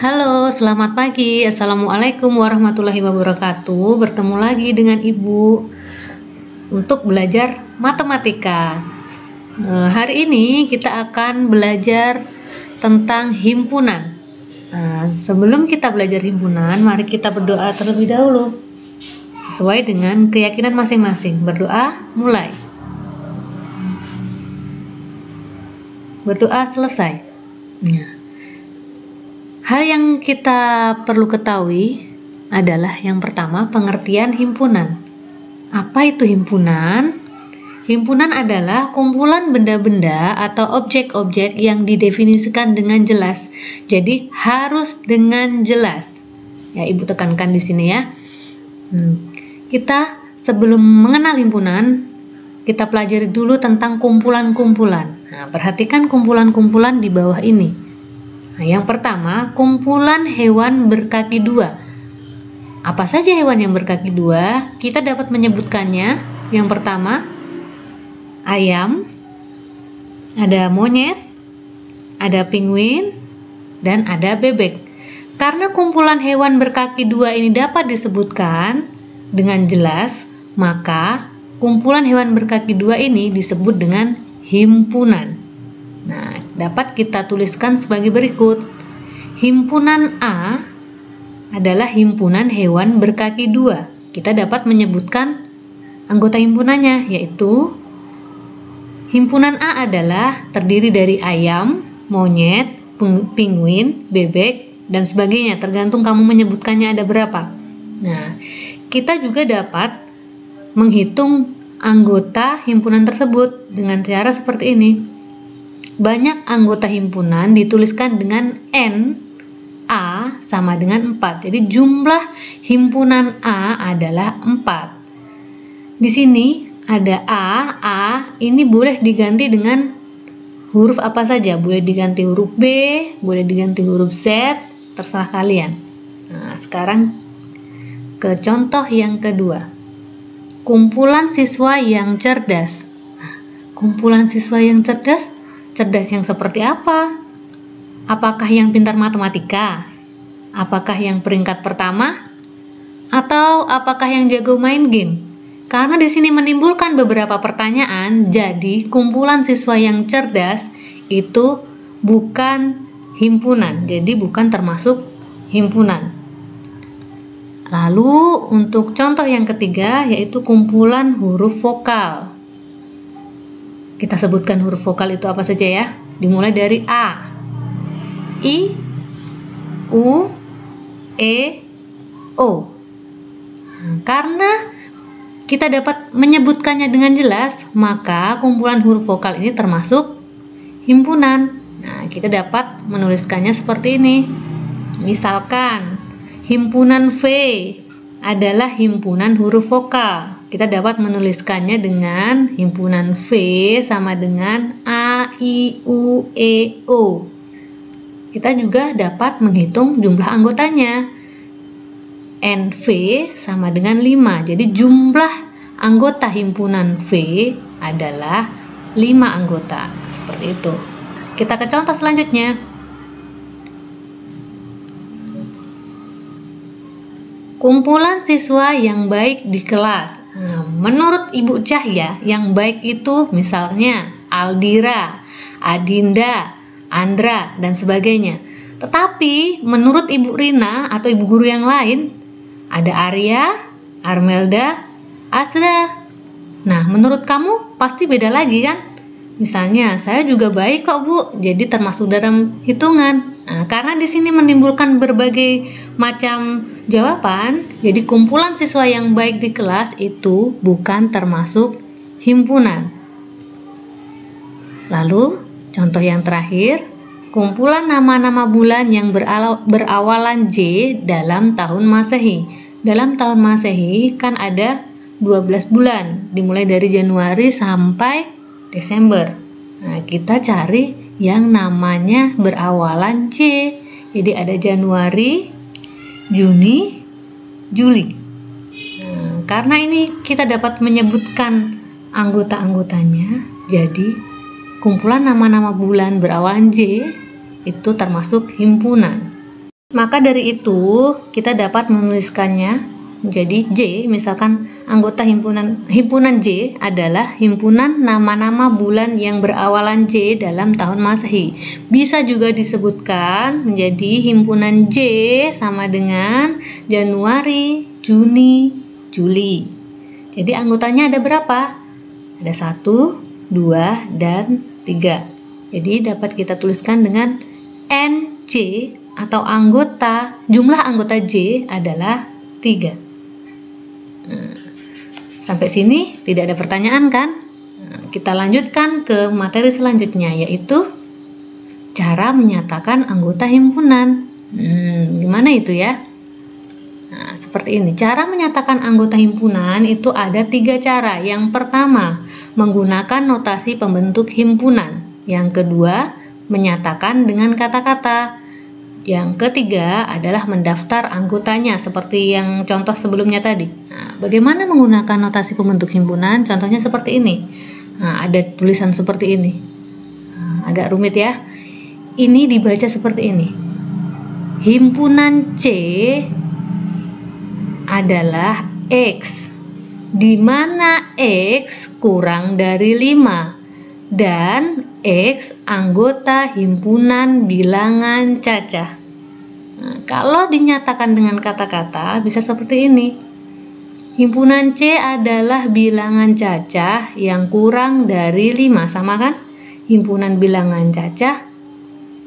Halo, selamat pagi. Assalamualaikum warahmatullahi wabarakatuh. Bertemu lagi dengan Ibu untuk belajar matematika. Hari ini kita akan belajar tentang himpunan. Sebelum kita belajar himpunan, mari kita berdoa terlebih dahulu. Sesuai dengan keyakinan masing-masing. Berdoa, mulai. Berdoa selesai. Hal yang kita perlu ketahui adalah yang pertama, pengertian himpunan. Apa itu himpunan? Himpunan adalah kumpulan benda-benda atau objek-objek yang didefinisikan dengan jelas. Jadi harus dengan jelas. Ya, Ibu tekankan di sini ya. Kita sebelum mengenal himpunan, kita pelajari dulu tentang kumpulan-kumpulan. Perhatikan kumpulan-kumpulan di bawah ini. Yang pertama, kumpulan hewan berkaki dua. Apa saja hewan yang berkaki dua? Kita dapat menyebutkannya. Yang pertama, ayam, ada monyet, ada penguin, dan ada bebek. Karena kumpulan hewan berkaki dua ini dapat disebutkan dengan jelas, maka kumpulan hewan berkaki dua ini disebut dengan himpunan. Dapat kita tuliskan sebagai berikut. Himpunan A adalah himpunan hewan berkaki dua. Kita dapat menyebutkan anggota himpunannya, yaitu himpunan A adalah terdiri dari ayam, monyet, penguin, bebek, dan sebagainya. Tergantung kamu menyebutkannya ada berapa. Kita juga dapat menghitung anggota himpunan tersebut dengan cara seperti ini. Banyak anggota himpunan dituliskan dengan N, A sama dengan 4. Jadi jumlah himpunan A adalah 4. Di sini ada A ini boleh diganti dengan huruf apa saja. Boleh diganti huruf B, boleh diganti huruf Z, terserah kalian. Sekarang ke contoh yang kedua. Kumpulan siswa yang cerdas. Kumpulan siswa yang cerdas yang seperti apa? Apakah yang pintar matematika? Apakah yang peringkat pertama? Atau apakah yang jago main game? Karena di sini menimbulkan beberapa pertanyaan, jadi kumpulan siswa yang cerdas itu bukan himpunan, jadi bukan termasuk himpunan. Lalu untuk contoh yang ketiga yaitu kumpulan huruf vokal. Kita sebutkan huruf vokal itu apa saja ya. Dimulai dari A, I, U, E, O. Karena kita dapat menyebutkannya dengan jelas, maka kumpulan huruf vokal ini termasuk himpunan. Kita dapat menuliskannya seperti ini. Misalkan, himpunan V adalah himpunan huruf vokal. Kita dapat menuliskannya dengan himpunan V sama dengan A, I, U, E, O. Kita juga dapat menghitung jumlah anggotanya. NV sama dengan 5. Jadi jumlah anggota himpunan V adalah 5 anggota. Seperti itu. Kita ke contoh selanjutnya. Kumpulan siswa yang baik di kelas. Menurut Ibu Cahya, yang baik itu misalnya Aldira, Adinda, Andra, dan sebagainya. Tetapi menurut Ibu Rina atau Ibu Guru yang lain, ada Arya, Armelda, Asra. Menurut kamu pasti beda lagi kan? Misalnya, saya juga baik kok Bu, jadi termasuk dalam hitungan. Karena di sini menimbulkan berbagai macam jawaban, jadi kumpulan siswa yang baik di kelas itu bukan termasuk himpunan. Lalu, contoh yang terakhir, kumpulan nama-nama bulan yang berawalan J dalam tahun Masehi. Dalam tahun Masehi kan ada 12 bulan, dimulai dari Januari sampai Desember. Kita cari yang namanya berawalan J. Jadi ada Januari, Juni, Juli. Karena ini kita dapat menyebutkan anggota-anggotanya, jadi kumpulan nama-nama bulan berawalan J itu termasuk himpunan. Maka dari itu, kita dapat menuliskannya menjadi J. Misalkan anggota himpunan J adalah himpunan nama-nama bulan yang berawalan J dalam tahun Masehi. Bisa juga disebutkan menjadi himpunan J sama dengan Januari, Juni, Juli. Jadi anggotanya ada berapa? Ada 1, 2, dan 3. Jadi dapat kita tuliskan dengan NJ atau jumlah anggota J adalah 3. Sampai sini tidak ada pertanyaan kan? Kita lanjutkan ke materi selanjutnya, yaitu cara menyatakan anggota himpunan. Gimana itu ya? Nah, seperti ini. Cara menyatakan anggota himpunan itu ada 3 cara. Yang pertama, menggunakan notasi pembentuk himpunan. Yang kedua, menyatakan dengan kata-kata. Yang ketiga adalah mendaftar anggotanya seperti yang contoh sebelumnya tadi. Nah, bagaimana menggunakan notasi pembentuk himpunan? Contohnya seperti ini. Nah, ada tulisan seperti ini. Agak rumit ya. Ini dibaca seperti ini. Himpunan C adalah X, di mana X kurang dari 5 dan X anggota himpunan bilangan cacah. Nah, kalau dinyatakan dengan kata-kata bisa seperti ini. Himpunan C adalah bilangan cacah yang kurang dari 5, sama kan? Himpunan bilangan cacah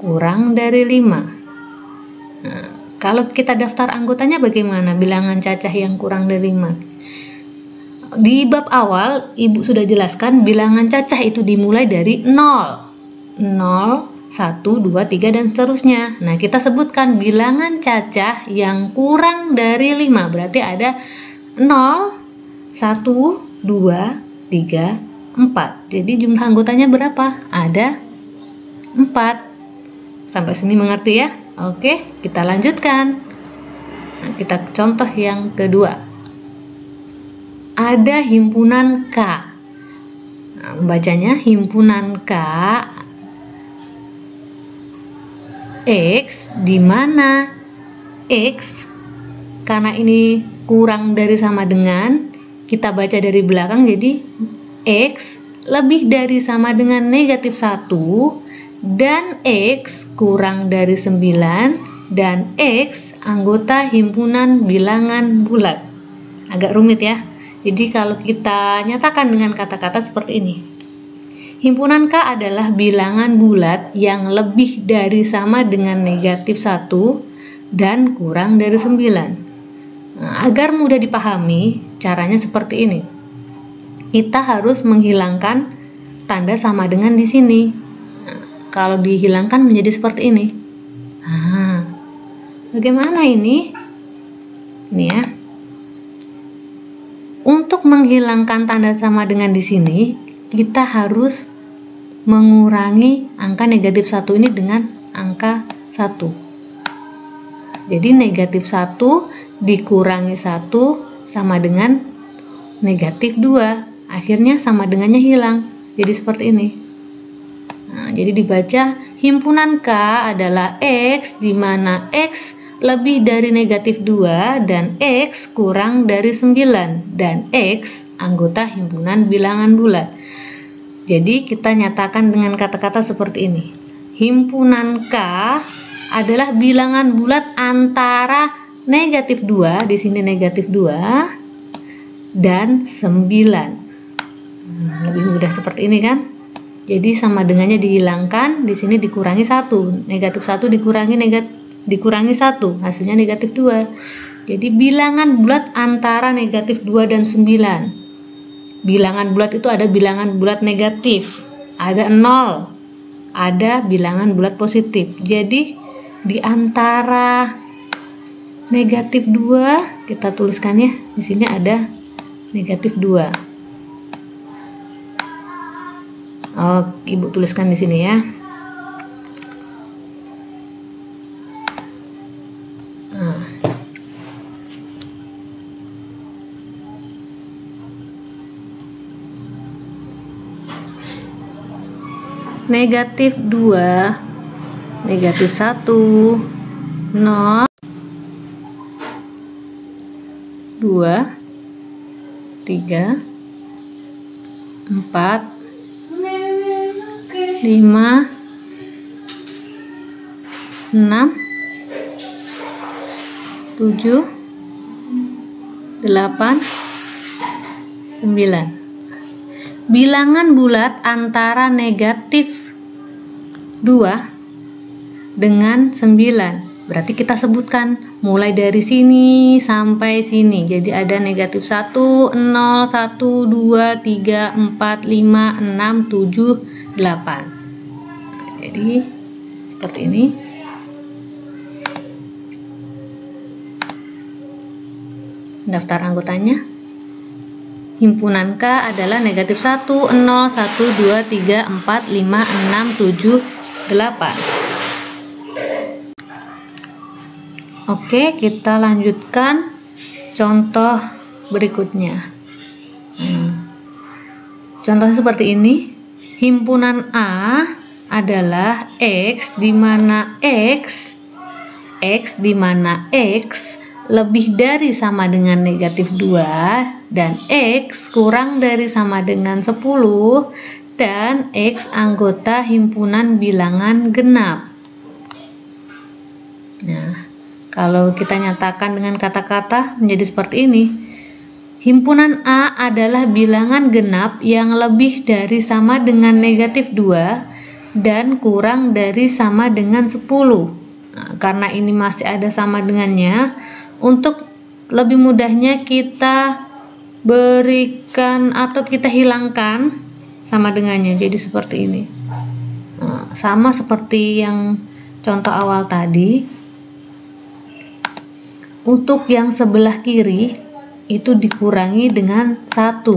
kurang dari 5. Nah, kalau kita daftar anggotanya bagaimana? Bilangan cacah yang kurang dari 5. Di bab awal, Ibu sudah jelaskan bilangan cacah itu dimulai dari 0, 1, 2, 3, dan seterusnya. Nah, kita sebutkan bilangan cacah yang kurang dari 5. Berarti ada 0, 1, 2, 3, 4. Jadi jumlah anggotanya berapa? Ada 4. Sampai sini mengerti ya? Oke, kita lanjutkan. Nah, kita contoh yang kedua. Ada himpunan K. Nah, membacanya himpunan K X, di mana X karena ini kurang dari sama dengan, kita baca dari belakang, jadi X lebih dari sama dengan negatif 1 dan X kurang dari 9 dan X anggota himpunan bilangan bulat. Agak rumit ya. Jadi kalau kita nyatakan dengan kata-kata seperti ini. Himpunan K adalah bilangan bulat yang lebih dari sama dengan negatif 1 dan kurang dari 9. Nah, agar mudah dipahami, caranya seperti ini. Kita harus menghilangkan tanda sama dengan di sini. Nah, kalau dihilangkan menjadi seperti ini. Nah, bagaimana ini? Ini ya. Untuk menghilangkan tanda sama dengan di sini, kita harus mengurangi angka negatif 1 ini dengan angka 1. Jadi negatif 1 dikurangi 1 sama dengan negatif 2. Akhirnya sama dengannya hilang. Jadi seperti ini. Nah, jadi dibaca himpunan K adalah X, di mana X lebih dari negatif 2 dan X kurang dari 9 dan X anggota himpunan bilangan bulat. Jadi kita nyatakan dengan kata-kata seperti ini. Himpunan K adalah bilangan bulat antara negatif 2, di sini negatif 2, dan 9. Lebih mudah seperti ini kan? Jadi sama dengannya dihilangkan, di sini dikurangi 1. Negatif 1 dikurangi 1, hasilnya negatif 2. Jadi bilangan bulat antara negatif 2 dan 9. Bilangan bulat itu ada bilangan bulat negatif, ada 0, ada bilangan bulat positif. Jadi di antara negatif 2, kita tuliskan ya, di sini ada negatif 2. Ibu tuliskan di sini ya. Negatif 2, negatif 1, 0, 2, 3, 4, 5, 6, 7, 8, 9. Bilangan bulat antara negatif 2 dengan 9. Berarti kita sebutkan mulai dari sini sampai sini. Jadi ada negatif 1, 0, 1, 2, 3, 4, 5, 6, 7, 8. Jadi seperti ini. Daftar anggotanya. Himpunan K adalah negatif 1, 0, 1, 2, 3, 4, 5, 6, 7, 8. Oke, kita lanjutkan contoh berikutnya. Contohnya seperti ini. Himpunan A adalah X di mana X lebih dari sama dengan negatif 2 dan X kurang dari sama dengan 10 dan X anggota himpunan bilangan genap. Nah, kalau kita nyatakan dengan kata-kata menjadi seperti ini. Himpunan A adalah bilangan genap yang lebih dari sama dengan negatif 2 dan kurang dari sama dengan 10. Nah, karena ini masih ada sama dengannya, untuk lebih mudahnya kita berikan atau kita hilangkan sama dengannya. Jadi seperti ini. Nah, sama seperti yang contoh awal tadi. Untuk yang sebelah kiri itu dikurangi dengan 1.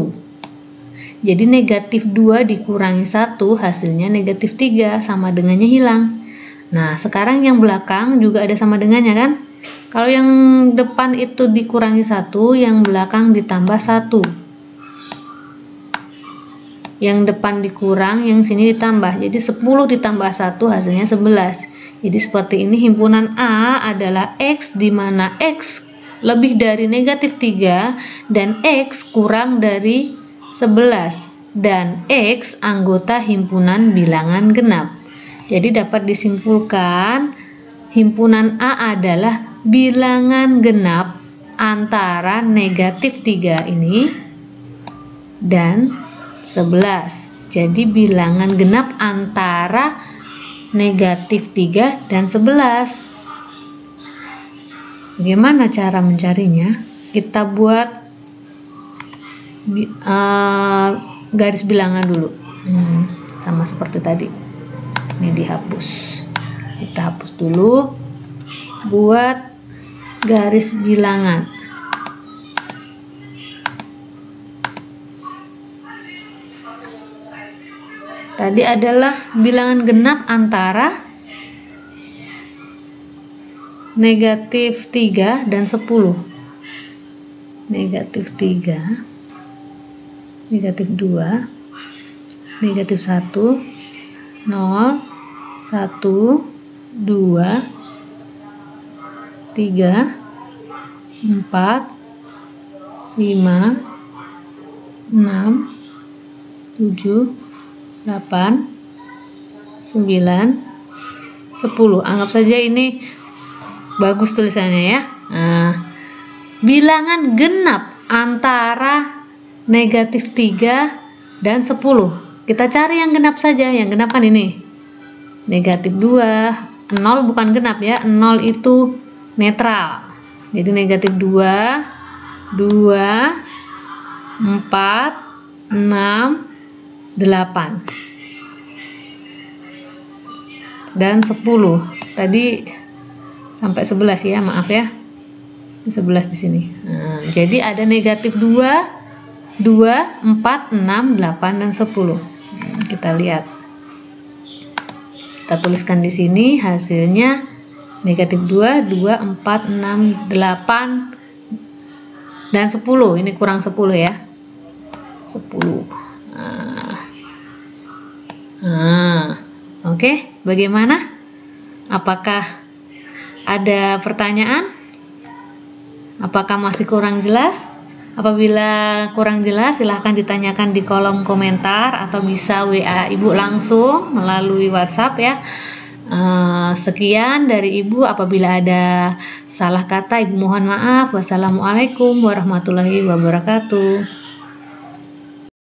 Jadi negatif 2 dikurangi 1 hasilnya negatif 3, sama dengannya hilang. Nah, sekarang yang belakang juga ada sama dengannya kan? Kalau yang depan itu dikurangi 1, yang belakang ditambah 1. Yang depan dikurang, yang sini ditambah. Jadi 10 ditambah 1 hasilnya 11. Jadi seperti ini, himpunan A adalah X di mana X lebih dari negatif 3 dan X kurang dari 11 dan X anggota himpunan bilangan genap. Jadi dapat disimpulkan himpunan A adalah bilangan genap antara negatif 3 ini dan 11. Jadi bilangan genap antara negatif 3 dan 11. Bagaimana cara mencarinya? Kita buat garis bilangan dulu. Sama seperti tadi. Ini dihapus. Kita hapus dulu. Buat garis bilangan. Tadi adalah bilangan genap antara negatif 3 dan 10. Negatif 3, negatif 2, negatif 1, 0, 1, 2, 3, 4, 5, 6, 7, 8, 9, 10. Anggap saja ini bagus tulisannya ya. Nah, bilangan genap antara negatif 3 dan 10. Kita cari yang genap saja. Yang genap kan ini. Negatif 2. 0 bukan genap ya. 0 itu netral. Jadi negatif 2, 2, 4, 6, 8 dan 10. Tadi sampai 11 ya, maaf ya. 11 di sini. Nah, jadi ada negatif 2, 4, 6, 8 dan 10. Kita lihat. Kita tuliskan di sini hasilnya negatif 2, 4, 6, 8 dan 10. Ini kurang 10 ya. 10. Oke, bagaimana? Apakah Ada pertanyaan? Apakah masih kurang jelas? Apabila kurang jelas, silahkan ditanyakan di kolom komentar atau bisa WA Ibu langsung melalui WhatsApp ya. Sekian dari Ibu. Apabila ada salah kata, Ibu mohon maaf. Wassalamualaikum warahmatullahi wabarakatuh.